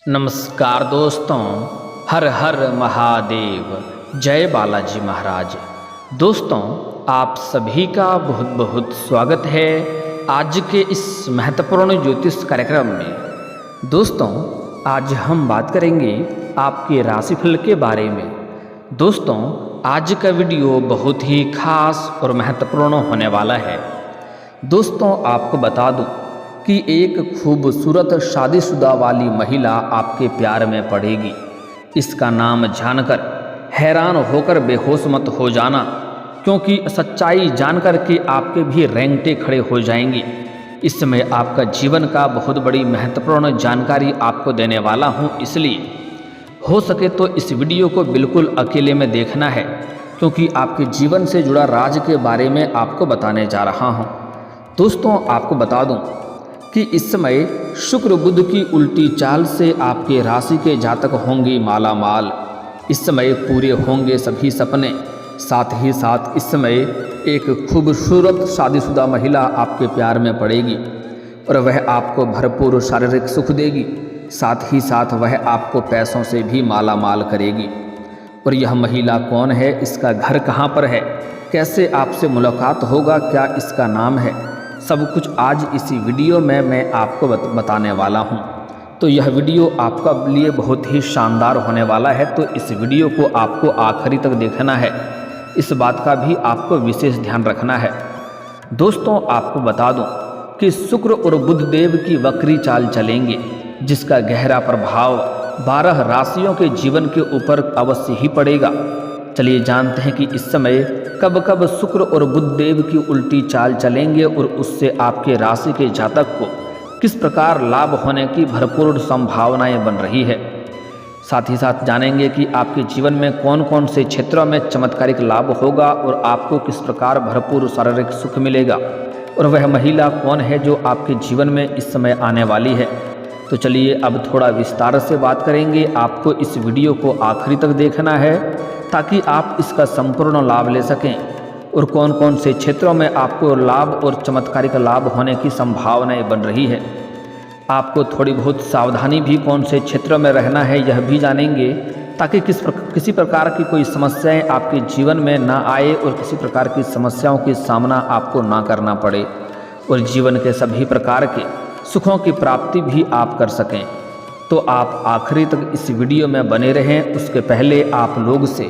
नमस्कार दोस्तों, हर हर महादेव, जय बालाजी महाराज। दोस्तों, आप सभी का बहुत बहुत स्वागत है आज के इस महत्वपूर्ण ज्योतिष कार्यक्रम में। दोस्तों, आज हम बात करेंगे आपके राशिफल के बारे में। दोस्तों, आज का वीडियो बहुत ही खास और महत्वपूर्ण होने वाला है। दोस्तों, आपको बता दूं कि एक खूबसूरत शादीशुदा वाली महिला आपके प्यार में पड़ेगी। इसका नाम जानकर हैरान होकर बेहोश मत हो जाना, क्योंकि सच्चाई जानकर के आपके भी रेंगटे खड़े हो जाएंगी। इस समय आपका जीवन का बहुत बड़ी महत्वपूर्ण जानकारी आपको देने वाला हूँ, इसलिए हो सके तो इस वीडियो को बिल्कुल अकेले में देखना है, क्योंकि आपके जीवन से जुड़ा राज के बारे में आपको बताने जा रहा हूँ। दोस्तों, आपको बता दूँ कि इस समय शुक्र बुध की उल्टी चाल से आपके राशि के जातक होंगे माला माल। इस समय पूरे होंगे सभी सपने। साथ ही साथ इस समय एक खूबसूरत शादीशुदा महिला आपके प्यार में पड़ेगी और वह आपको भरपूर शारीरिक सुख देगी। साथ ही साथ वह आपको पैसों से भी माला माल करेगी। और यह महिला कौन है, इसका घर कहाँ पर है, कैसे आपसे मुलाकात होगा, क्या इसका नाम है, सब कुछ आज इसी वीडियो में मैं आपको बताने वाला हूं। तो यह वीडियो आपका लिए बहुत ही शानदार होने वाला है, तो इस वीडियो को आपको आखिरी तक देखना है। इस बात का भी आपको विशेष ध्यान रखना है। दोस्तों, आपको बता दूं कि शुक्र और बुध देव की वक्री चाल चलेंगे, जिसका गहरा प्रभाव 12 राशियों के जीवन के ऊपर अवश्य ही पड़ेगा। चलिए जानते हैं कि इस समय कब कब शुक्र और बुध देव की उल्टी चाल चलेंगे और उससे आपके राशि के जातक को किस प्रकार लाभ होने की भरपूर संभावनाएं बन रही है। साथ ही साथ जानेंगे कि आपके जीवन में कौन कौन से क्षेत्रों में चमत्कारिक लाभ होगा और आपको किस प्रकार भरपूर शारीरिक सुख मिलेगा, और वह महिला कौन है जो आपके जीवन में इस समय आने वाली है। तो चलिए अब थोड़ा विस्तार से बात करेंगे। आपको इस वीडियो को आखिरी तक देखना है ताकि आप इसका संपूर्ण लाभ ले सकें, और कौन कौन से क्षेत्रों में आपको लाभ और चमत्कारिक लाभ होने की संभावनाएं बन रही है। आपको थोड़ी बहुत सावधानी भी कौन से क्षेत्रों में रहना है यह भी जानेंगे, ताकि किसी प्रकार की कोई समस्याएं आपके जीवन में ना आए और किसी प्रकार की समस्याओं की सामना आपको ना करना पड़े, और जीवन के सभी प्रकार के सुखों की प्राप्ति भी आप कर सकें। तो आप आखिरी तक इस वीडियो में बने रहें। उसके पहले आप लोग से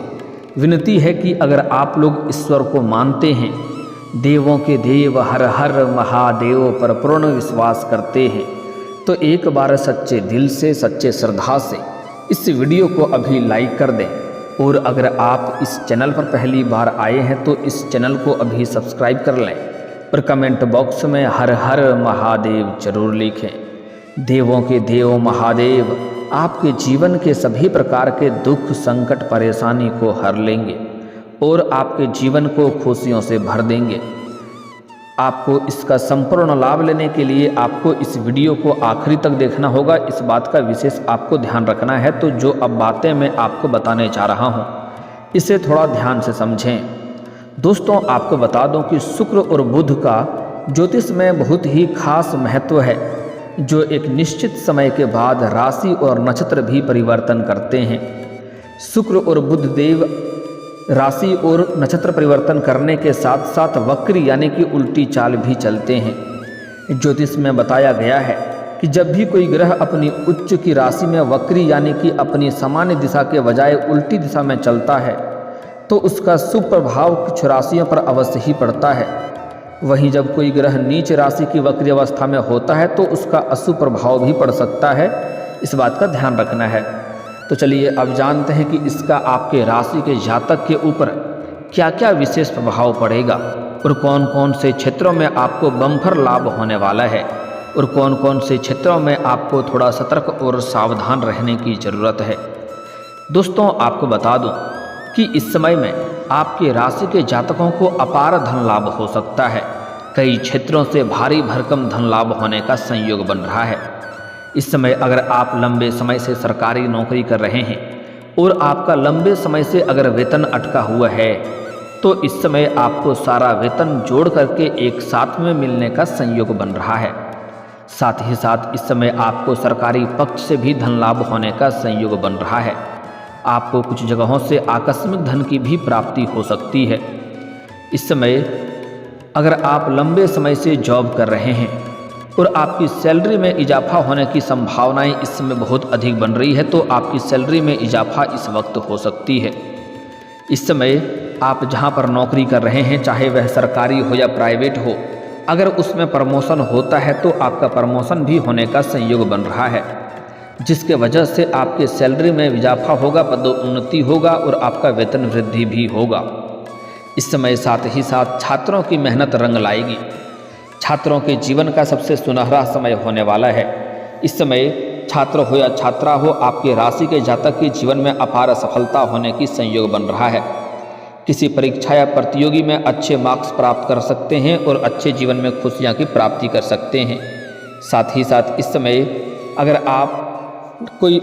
विनती है कि अगर आप लोग ईश्वर को मानते हैं, देवों के देव हर हर महादेव पर पूर्ण विश्वास करते हैं, तो एक बार सच्चे दिल से, सच्चे श्रद्धा से इस वीडियो को अभी लाइक कर दें। और अगर आप इस चैनल पर पहली बार आए हैं तो इस चैनल को अभी सब्सक्राइब कर लें और कमेंट बॉक्स में हर हर महादेव जरूर लिखें। देवों के देव महादेव आपके जीवन के सभी प्रकार के दुख, संकट, परेशानी को हर लेंगे और आपके जीवन को खुशियों से भर देंगे। आपको इसका संपूर्ण लाभ लेने के लिए आपको इस वीडियो को आखिरी तक देखना होगा। इस बात का विशेष आपको ध्यान रखना है। तो जो अब बातें मैं आपको बताने जा रहा हूँ, इसे थोड़ा ध्यान से समझें। दोस्तों, आपको बता दूं कि शुक्र और बुध का ज्योतिष में बहुत ही खास महत्व है, जो एक निश्चित समय के बाद राशि और नक्षत्र भी परिवर्तन करते हैं। शुक्र और बुध देव राशि और नक्षत्र परिवर्तन करने के साथ साथ वक्री यानी कि उल्टी चाल भी चलते हैं। ज्योतिष में बताया गया है कि जब भी कोई ग्रह अपनी उच्च की राशि में वक्री यानी कि अपनी सामान्य दिशा के बजाय उल्टी दिशा में चलता है, तो उसका शुभ प्रभाव कुछ राशियों पर अवश्य ही पड़ता है। वहीं जब कोई ग्रह नीच राशि की वक्री अवस्था में होता है तो उसका अशुभ प्रभाव भी पड़ सकता है। इस बात का ध्यान रखना है। तो चलिए अब जानते हैं कि इसका आपके राशि के जातक के ऊपर क्या क्या विशेष प्रभाव पड़ेगा और कौन कौन से क्षेत्रों में आपको बम्पर लाभ होने वाला है और कौन कौन से क्षेत्रों में आपको थोड़ा सतर्क और सावधान रहने की ज़रूरत है। दोस्तों, आपको बता दूं कि इस समय में आपके राशि के जातकों को अपार धन लाभ हो सकता है। कई क्षेत्रों से भारी भरकम धन लाभ होने का संयोग बन रहा है। इस समय अगर आप लंबे समय से सरकारी नौकरी कर रहे हैं और आपका लंबे समय से अगर वेतन अटका हुआ है, तो इस समय आपको सारा वेतन जोड़ करके एक साथ में मिलने का संयोग बन रहा है। साथ ही साथ इस समय आपको सरकारी पक्ष से भी धन लाभ होने का संयोग बन रहा है। आपको कुछ जगहों से आकस्मिक धन की भी प्राप्ति हो सकती है। इस समय अगर आप लंबे समय से जॉब कर रहे हैं और आपकी सैलरी में इजाफा होने की संभावनाएं इस समय बहुत अधिक बन रही है, तो आपकी सैलरी में इजाफा इस वक्त हो सकती है। इस समय आप जहां पर नौकरी कर रहे हैं, चाहे वह सरकारी हो या प्राइवेट हो, अगर उसमें प्रमोशन होता है तो आपका प्रमोशन भी होने का संयोग बन रहा है, जिसके वजह से आपके सैलरी में इजाफा होगा, पदोन्नति होगा और आपका वेतन वृद्धि भी होगा। इस समय साथ ही साथ छात्रों की मेहनत रंग लाएगी। छात्रों के जीवन का सबसे सुनहरा समय होने वाला है। इस समय छात्र हो या छात्रा हो, आपके राशि के जातक के जीवन में अपार सफलता होने की संयोग बन रहा है। किसी परीक्षा या प्रतियोगी में अच्छे मार्क्स प्राप्त कर सकते हैं और अच्छे जीवन में खुशियां की प्राप्ति कर सकते हैं। साथ ही साथ इस समय अगर आप कोई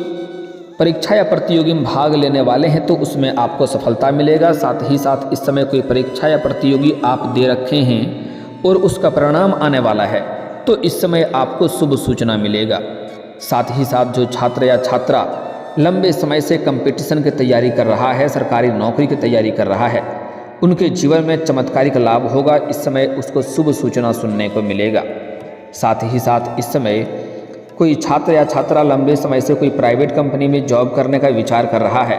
परीक्षा या प्रतियोगी में भाग लेने वाले हैं तो उसमें आपको सफलता मिलेगा। साथ ही साथ इस समय कोई परीक्षा या प्रतियोगी आप दे रखे हैं और उसका परिणाम आने वाला है, तो इस समय आपको शुभ सूचना मिलेगा। साथ ही साथ जो छात्र या छात्रा लंबे समय से कंपटीशन की तैयारी कर रहा है, सरकारी नौकरी की तैयारी कर रहा है, उनके जीवन में चमत्कारिक लाभ होगा। इस समय उसको शुभ सूचना सुनने को मिलेगा। साथ ही साथ इस समय कोई छात्र या छात्रा लंबे समय से कोई प्राइवेट कंपनी में जॉब करने का विचार कर रहा है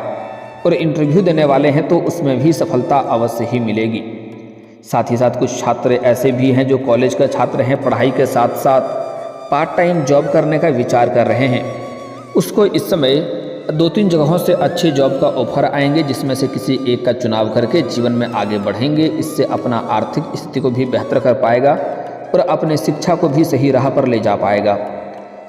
और इंटरव्यू देने वाले हैं, तो उसमें भी सफलता अवश्य ही मिलेगी। साथ ही साथ कुछ छात्र ऐसे भी हैं जो कॉलेज के छात्र हैं, पढ़ाई के साथ साथ पार्ट टाइम जॉब करने का विचार कर रहे हैं। उसको इस समय 2-3 जगहों से अच्छे जॉब का ऑफर आएंगे, जिसमें से किसी एक का चुनाव करके जीवन में आगे बढ़ेंगे। इससे अपना आर्थिक स्थिति को भी बेहतर कर पाएगा और अपने शिक्षा को भी सही राह पर ले जा पाएगा।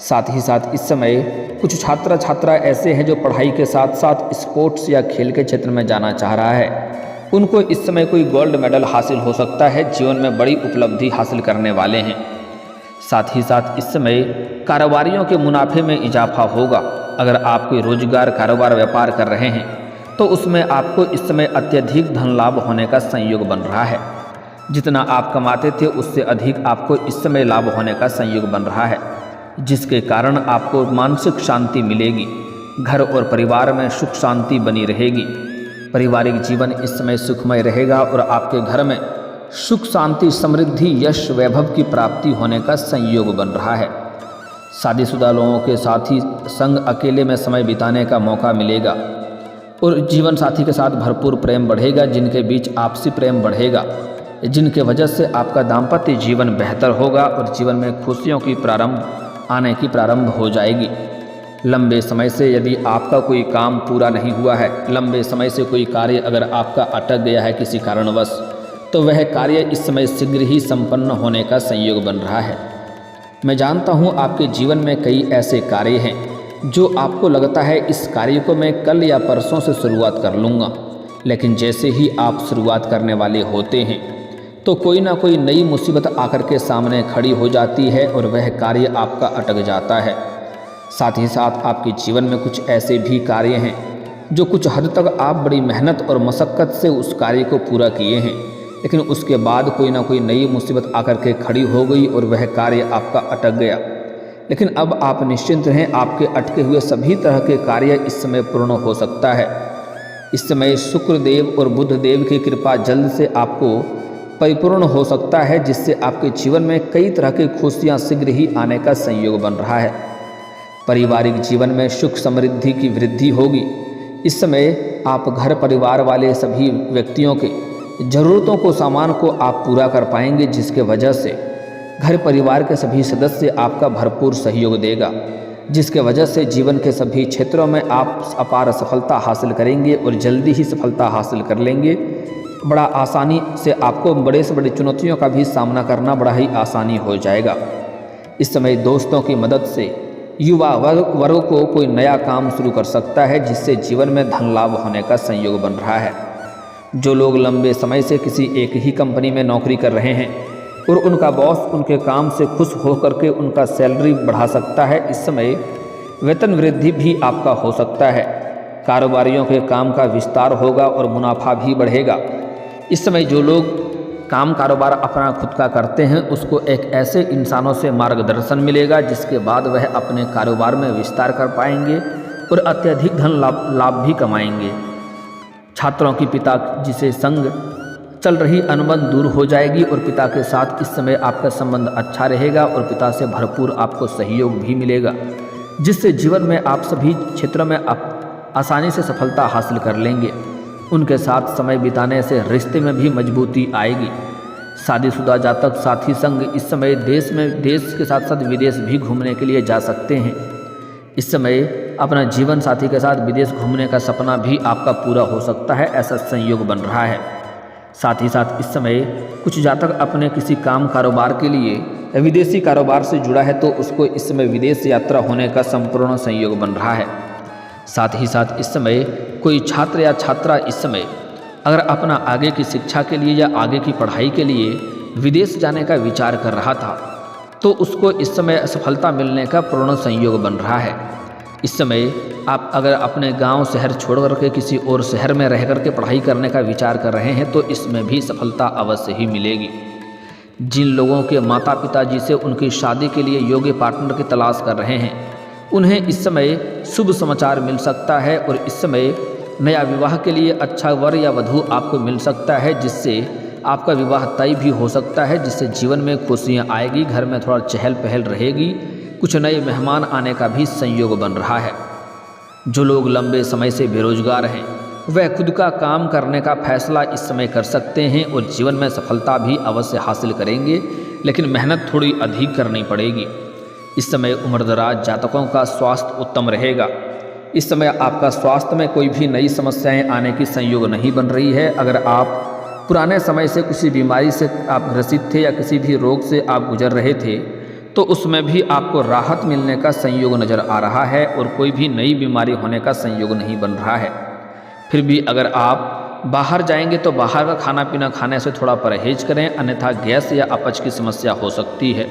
साथ ही साथ इस समय कुछ छात्र छात्रा ऐसे हैं जो पढ़ाई के साथ साथ स्पोर्ट्स या खेल के क्षेत्र में जाना चाह रहा है। उनको इस समय कोई गोल्ड मेडल हासिल हो सकता है, जीवन में बड़ी उपलब्धि हासिल करने वाले हैं। साथ ही साथ इस समय कारोबारियों के मुनाफे में इजाफा होगा। अगर आप कोई रोजगार, कारोबार, व्यापार कर रहे हैं तो उसमें आपको इस समय अत्यधिक धन लाभ होने का संयोग बन रहा है। जितना आप कमाते थे उससे अधिक आपको इस समय लाभ होने का संयोग बन रहा है, जिसके कारण आपको मानसिक शांति मिलेगी। घर और परिवार में सुख शांति बनी रहेगी। पारिवारिक जीवन इस समय सुखमय रहेगा और आपके घर में सुख शांति, समृद्धि, यश, वैभव की प्राप्ति होने का संयोग बन रहा है। शादीशुदा लोगों के साथ ही संग अकेले में समय बिताने का मौका मिलेगा और जीवन साथी के साथ भरपूर प्रेम बढ़ेगा, जिनके बीच आपसी प्रेम बढ़ेगा, जिनके वजह से आपका दाम्पत्य जीवन बेहतर होगा और जीवन में खुशियों की प्रारंभ हो जाएगी। लंबे समय से यदि आपका कोई काम पूरा नहीं हुआ है, लंबे समय से कोई कार्य अगर आपका अटक गया है किसी कारणवश, तो वह कार्य इस समय शीघ्र ही संपन्न होने का संयोग बन रहा है। मैं जानता हूँ आपके जीवन में कई ऐसे कार्य हैं जो आपको लगता है इस कार्य को मैं कल या परसों से शुरुआत कर लूँगा, लेकिन जैसे ही आप शुरुआत करने वाले होते हैं तो कोई ना कोई नई मुसीबत आकर के सामने खड़ी हो जाती है और वह कार्य आपका अटक जाता है। साथ ही साथ आपके जीवन में कुछ ऐसे भी कार्य हैं जो कुछ हद तक आप बड़ी मेहनत और मशक्क़त से उस कार्य को पूरा किए हैं, लेकिन उसके बाद कोई ना कोई नई मुसीबत आकर के खड़ी हो गई और वह कार्य आपका अटक गया। लेकिन अब आप निश्चिंत रहें, आपके अटके हुए सभी तरह के कार्य इस समय पूर्ण हो सकता है। इस समय शुक्र देव और बुध देव की कृपा जल्द से आपको परिपूर्ण हो सकता है, जिससे आपके जीवन में कई तरह की खुशियाँ शीघ्र ही आने का संयोग बन रहा है। पारिवारिक जीवन में सुख समृद्धि की वृद्धि होगी। इस समय आप घर परिवार वाले सभी व्यक्तियों के ज़रूरतों को, सामान को आप पूरा कर पाएंगे, जिसके वजह से घर परिवार के सभी सदस्य आपका भरपूर सहयोग देगा, जिसके वजह से जीवन के सभी क्षेत्रों में आप अपार सफलता हासिल करेंगे और जल्दी ही सफलता हासिल कर लेंगे। बड़ा आसानी से आपको बड़े से बड़ी चुनौतियों का भी सामना करना बड़ा ही आसानी हो जाएगा। इस समय दोस्तों की मदद से युवा वर्ग को कोई नया काम शुरू कर सकता है, जिससे जीवन में धन लाभ होने का संयोग बन रहा है। जो लोग लंबे समय से किसी एक ही कंपनी में नौकरी कर रहे हैं और उनका बॉस उनके काम से खुश होकर के उनका सैलरी बढ़ा सकता है, इस समय वेतन वृद्धि भी आपका हो सकता है। कारोबारियों के काम का विस्तार होगा और मुनाफा भी बढ़ेगा। इस समय जो लोग काम कारोबार अपना खुद का करते हैं उसको एक ऐसे इंसानों से मार्गदर्शन मिलेगा जिसके बाद वह अपने कारोबार में विस्तार कर पाएंगे और अत्यधिक धन लाभ भी कमाएंगे। छात्रों की पिता जिसे संग चल रही अनबन दूर हो जाएगी और पिता के साथ इस समय आपका संबंध अच्छा रहेगा और पिता से भरपूर आपको सहयोग भी मिलेगा, जिससे जीवन में आप सभी क्षेत्रों में आप आसानी से सफलता हासिल कर लेंगे। उनके साथ समय बिताने से रिश्ते में भी मजबूती आएगी। शादीशुदा जातक साथी संग इस समय देश के साथ साथ विदेश भी घूमने के लिए जा सकते हैं। इस समय अपना जीवन साथी के साथ विदेश घूमने का सपना भी आपका पूरा हो सकता है, ऐसा संयोग बन रहा है। साथ ही साथ इस समय कुछ जातक अपने किसी काम कारोबार के लिए विदेशी कारोबार से जुड़ा है तो उसको इस समय विदेश यात्रा होने का संपूर्ण संयोग बन रहा है। साथ ही साथ इस समय कोई छात्र या छात्रा इस समय अगर अपना आगे की शिक्षा के लिए या आगे की पढ़ाई के लिए विदेश जाने का विचार कर रहा था तो उसको इस समय सफलता मिलने का पूर्ण संयोग बन रहा है। इस समय आप अगर अपने गांव शहर छोड़ करके किसी और शहर में रह करके पढ़ाई करने का विचार कर रहे हैं तो इसमें भी सफलता अवश्य ही मिलेगी। जिन लोगों के माता पिता जिसे उनकी शादी के लिए योग्य पार्टनर की तलाश कर रहे हैं उन्हें इस समय शुभ समाचार मिल सकता है और इस समय नया विवाह के लिए अच्छा वर या वधू आपको मिल सकता है, जिससे आपका विवाह तय भी हो सकता है, जिससे जीवन में खुशियाँ आएगी, घर में थोड़ा चहल पहल रहेगी, कुछ नए मेहमान आने का भी संयोग बन रहा है। जो लोग लंबे समय से बेरोजगार हैं वह खुद का काम करने का फैसला इस समय कर सकते हैं और जीवन में सफलता भी अवश्य हासिल करेंगे, लेकिन मेहनत थोड़ी अधिक करनी पड़ेगी। इस समय उम्रदराज जातकों का स्वास्थ्य उत्तम रहेगा। इस समय आपका स्वास्थ्य में कोई भी नई समस्याएं आने की संयोग नहीं बन रही है। अगर आप पुराने समय से किसी बीमारी से आप ग्रसित थे या किसी भी रोग से आप गुजर रहे थे तो उसमें भी आपको राहत मिलने का संयोग नज़र आ रहा है और कोई भी नई बीमारी होने का संयोग नहीं बन रहा है। फिर भी अगर आप बाहर जाएंगे तो बाहर का खाना पीना खाने से थोड़ा परहेज करें, अन्यथा गैस या अपच की समस्या हो सकती है।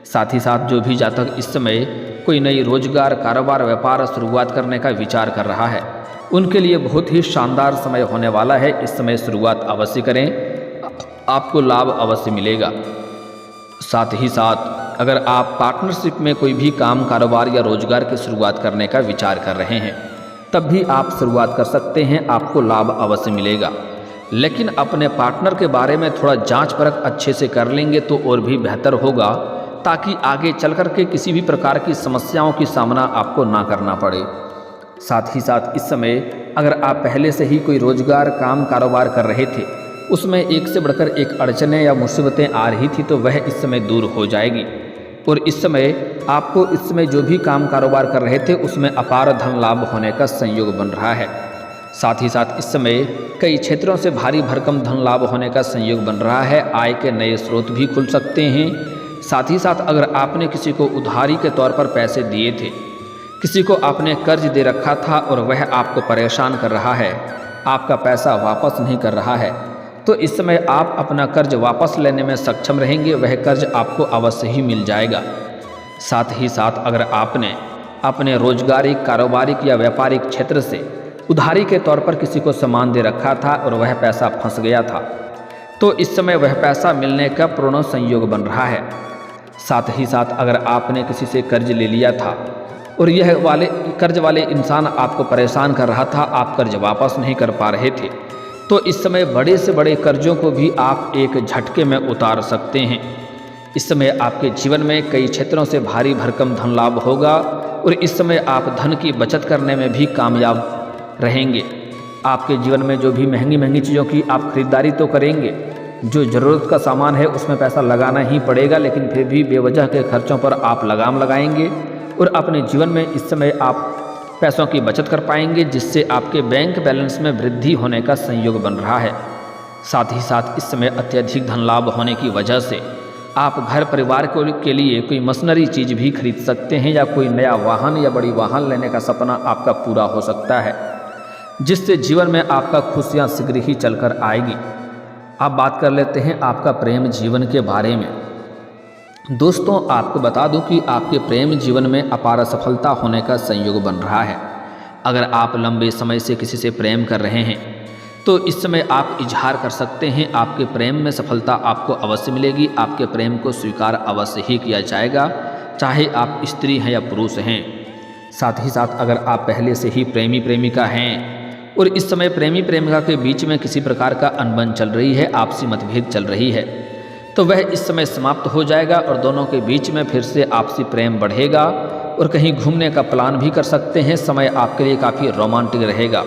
साथ ही साथ जो भी जातक इस समय कोई नई रोजगार कारोबार व्यापार शुरुआत करने का विचार कर रहा है उनके लिए बहुत ही शानदार समय होने वाला है। इस समय शुरुआत अवश्य करें, आपको लाभ अवश्य मिलेगा। साथ ही साथ अगर आप पार्टनरशिप में कोई भी काम कारोबार या रोजगार की शुरुआत करने का विचार कर रहे हैं तब भी आप शुरुआत कर सकते हैं, आपको लाभ अवश्य मिलेगा। लेकिन अपने पार्टनर के बारे में थोड़ा जांच परख अच्छे से कर लेंगे तो और भी बेहतर होगा, ताकि आगे चल कर के किसी भी प्रकार की समस्याओं की सामना आपको ना करना पड़े। साथ ही साथ इस समय अगर आप पहले से ही कोई रोजगार काम कारोबार कर रहे थे उसमें एक से बढ़कर एक अड़चनें या मुसीबतें आ रही थी तो वह इस समय दूर हो जाएगी और इस समय आपको इस समय जो भी काम कारोबार कर रहे थे उसमें अपार धन लाभ होने का संयोग बन रहा है। साथ ही साथ इस समय कई क्षेत्रों से भारी भरकम धन लाभ होने का संयोग बन रहा है। आय के नए स्रोत भी खुल सकते हैं। साथ ही साथ अगर आपने किसी को उधारी के तौर पर पैसे दिए थे, किसी को आपने कर्ज दे रखा था और वह आपको परेशान कर रहा है, आपका पैसा वापस नहीं कर रहा है, तो इस समय आप अपना कर्ज वापस लेने में सक्षम रहेंगे, वह कर्ज आपको अवश्य ही मिल जाएगा। साथ ही साथ अगर आपने अपने रोजगारी कारोबारिक या व्यापारिक क्षेत्र से उधारी के तौर पर किसी को सामान दे रखा था और वह पैसा फंस गया था तो इस समय वह पैसा मिलने का पूर्ण संयोग बन रहा है। साथ ही साथ अगर आपने किसी से कर्ज ले लिया था और यह कर्ज वाले इंसान आपको परेशान कर रहा था, आप कर्ज वापस नहीं कर पा रहे थे, तो इस समय बड़े से बड़े कर्जों को भी आप एक झटके में उतार सकते हैं। इस समय आपके जीवन में कई क्षेत्रों से भारी भरकम धन लाभ होगा और इस समय आप धन की बचत करने में भी कामयाब रहेंगे। आपके जीवन में जो भी महंगी महंगी चीज़ों की आप खरीदारी तो करेंगे, जो ज़रूरत का सामान है उसमें पैसा लगाना ही पड़ेगा, लेकिन फिर भी बेवजह के खर्चों पर आप लगाम लगाएंगे और अपने जीवन में इस समय आप पैसों की बचत कर पाएंगे, जिससे आपके बैंक बैलेंस में वृद्धि होने का संयोग बन रहा है। साथ ही साथ इस समय अत्यधिक धन लाभ होने की वजह से आप घर परिवार के लिए कोई मशीनरी चीज़ भी खरीद सकते हैं या कोई नया वाहन या बड़ी वाहन लेने का सपना आपका पूरा हो सकता है, जिससे जीवन में आपका खुशियाँ शीघ्र ही चलकर आएगी। अब बात कर लेते हैं आपका प्रेम जीवन के बारे में। दोस्तों, आपको बता दूं कि आपके प्रेम जीवन में अपार सफलता होने का संयोग बन रहा है। अगर आप लंबे समय से किसी से प्रेम कर रहे हैं तो इस समय आप इजहार कर सकते हैं। आपके प्रेम में सफलता आपको अवश्य मिलेगी। आपके प्रेम को स्वीकार अवश्य ही किया जाएगा, चाहे आप स्त्री हैं या पुरुष हैं। साथ ही साथ अगर आप पहले से ही प्रेमी प्रेमिका हैं और इस समय प्रेमी प्रेमिका के बीच में किसी प्रकार का अनबन चल रही है, आपसी मतभेद चल रही है, तो वह इस समय समाप्त हो जाएगा और दोनों के बीच में फिर से आपसी प्रेम बढ़ेगा और कहीं घूमने का प्लान भी कर सकते हैं। समय आपके लिए काफ़ी रोमांटिक रहेगा।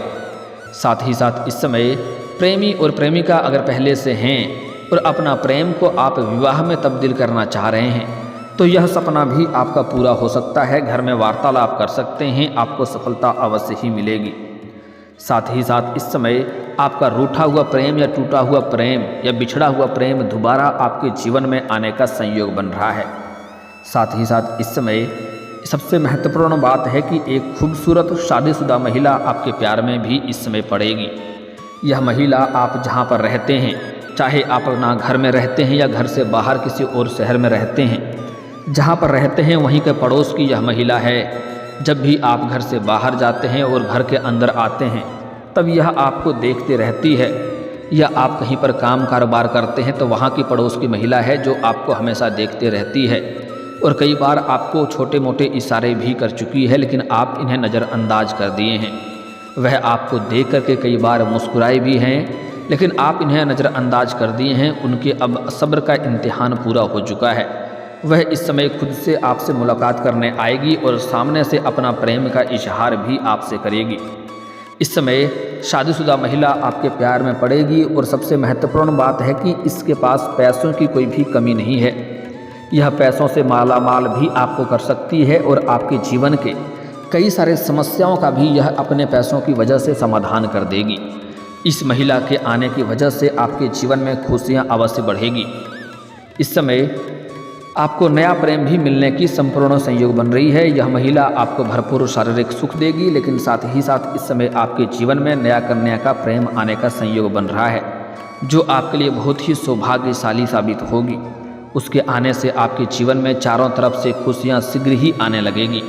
साथ ही साथ इस समय प्रेमी और प्रेमिका अगर पहले से हैं और अपना प्रेम को आप विवाह में तब्दील करना चाह रहे हैं, तो यह सपना भी आपका पूरा हो सकता है। घर में वार्तालाप कर सकते हैं, आपको सफलता अवश्य ही मिलेगी। साथ ही साथ इस समय आपका रूठा हुआ प्रेम या टूटा हुआ प्रेम या बिछड़ा हुआ प्रेम दोबारा आपके जीवन में आने का संयोग बन रहा है। साथ ही साथ इस समय सबसे महत्वपूर्ण बात है कि एक खूबसूरत शादीशुदा महिला आपके प्यार में भी इस समय पड़ेगी। यह महिला आप जहाँ पर रहते हैं, चाहे आप अपना घर में रहते हैं या घर से बाहर किसी और शहर में रहते हैं, जहाँ पर रहते हैं वहीं के पड़ोस की यह महिला है। जब भी आप घर से बाहर जाते हैं और घर के अंदर आते हैं, तब यह आपको देखते रहती है। या आप कहीं पर काम कारोबार करते हैं तो वहाँ की पड़ोस की महिला है जो आपको हमेशा देखते रहती है और कई बार आपको छोटे मोटे इशारे भी कर चुकी है, लेकिन आप इन्हें नज़रअंदाज कर दिए हैं। वह आपको देख करके कई बार मुस्कुराए भी हैं, लेकिन आप इन्हें नज़रअंदाज कर दिए हैं। उनके अब सब्र का इम्तिहान पूरा हो चुका है। वह इस समय खुद से आपसे मुलाकात करने आएगी और सामने से अपना प्रेम का इजहार भी आपसे करेगी। इस समय शादीशुदा महिला आपके प्यार में पड़ेगी और सबसे महत्वपूर्ण बात है कि इसके पास पैसों की कोई भी कमी नहीं है। यह पैसों से माला माल भी आपको कर सकती है और आपके जीवन के कई सारे समस्याओं का भी यह अपने पैसों की वजह से समाधान कर देगी। इस महिला के आने की वजह से आपके जीवन में खुशियाँ अवश्य बढ़ेगी। इस समय आपको नया प्रेम भी मिलने की संपूर्ण संयोग बन रही है। यह महिला आपको भरपूर शारीरिक सुख देगी, लेकिन साथ ही साथ इस समय आपके जीवन में नया कन्या का प्रेम आने का संयोग बन रहा है, जो आपके लिए बहुत ही सौभाग्यशाली साबित होगी। उसके आने से आपके जीवन में चारों तरफ से खुशियाँ शीघ्र ही आने लगेगी।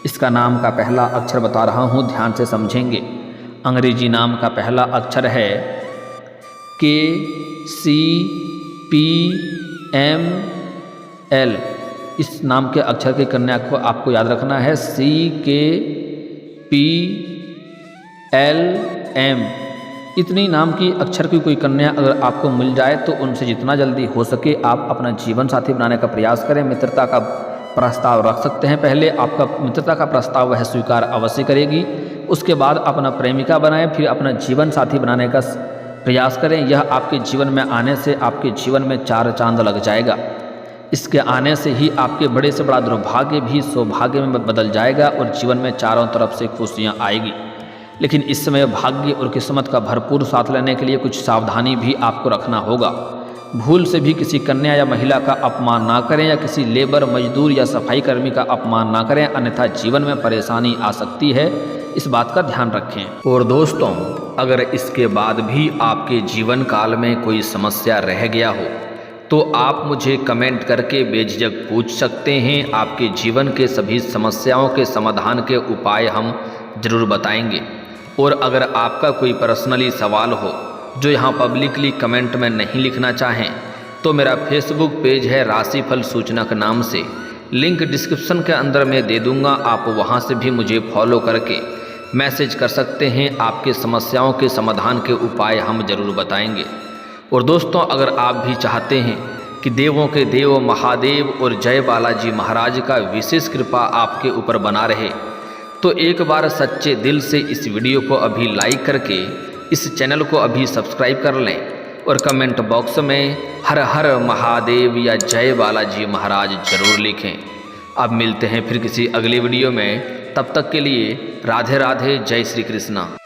इसका नाम का पहला अक्षर बता रहा हूँ, ध्यान से समझेंगे। अंग्रेजी नाम का पहला अक्षर है KCPML। इस नाम के अक्षर की कन्या को आपको याद रखना है, CKPLM। इतनी नाम की अक्षर की कोई कन्या अगर आपको मिल जाए तो उनसे जितना जल्दी हो सके आप अपना जीवन साथी बनाने का प्रयास करें। मित्रता का प्रस्ताव रख सकते हैं। पहले आपका मित्रता का प्रस्ताव वह स्वीकार अवश्य करेगी, उसके बाद अपना प्रेमिका बनाएं, फिर अपना जीवन साथी बनाने का प्रयास करें। यह आपके जीवन में आने से आपके जीवन में चार चांद लग जाएगा। इसके आने से ही आपके बड़े से बड़ा दुर्भाग्य भी सौभाग्य में बदल जाएगा और जीवन में चारों तरफ से खुशियाँ आएगी। लेकिन इस समय भाग्य और किस्मत का भरपूर साथ लेने के लिए कुछ सावधानी भी आपको रखना होगा। भूल से भी किसी कन्या या महिला का अपमान ना करें या किसी लेबर, मजदूर या सफाई कर्मी का अपमान ना करें, अन्यथा जीवन में परेशानी आ सकती है। इस बात का ध्यान रखें। और दोस्तों, अगर इसके बाद भी आपके जीवन काल में कोई समस्या रह गया हो तो आप मुझे कमेंट करके बेझिझक पूछ सकते हैं। आपके जीवन के सभी समस्याओं के समाधान के उपाय हम जरूर बताएंगे। और अगर आपका कोई पर्सनली सवाल हो जो यहाँ पब्लिकली कमेंट में नहीं लिखना चाहें, तो मेरा फेसबुक पेज है राशिफल सूचनक नाम से, लिंक डिस्क्रिप्शन के अंदर मैं दे दूँगा। आप वहाँ से भी मुझे फॉलो करके मैसेज कर सकते हैं। आपके समस्याओं के समाधान के उपाय हम जरूर बताएंगे। और दोस्तों, अगर आप भी चाहते हैं कि देवों के देव महादेव और जय बालाजी महाराज का विशेष कृपा आपके ऊपर बना रहे, तो एक बार सच्चे दिल से इस वीडियो को अभी लाइक करके इस चैनल को अभी सब्सक्राइब कर लें और कमेंट बॉक्स में हर हर महादेव या जय बालाजी महाराज जरूर लिखें। अब मिलते हैं फिर किसी अगली वीडियो में। तब तक के लिए राधे राधे, जय श्री कृष्णा।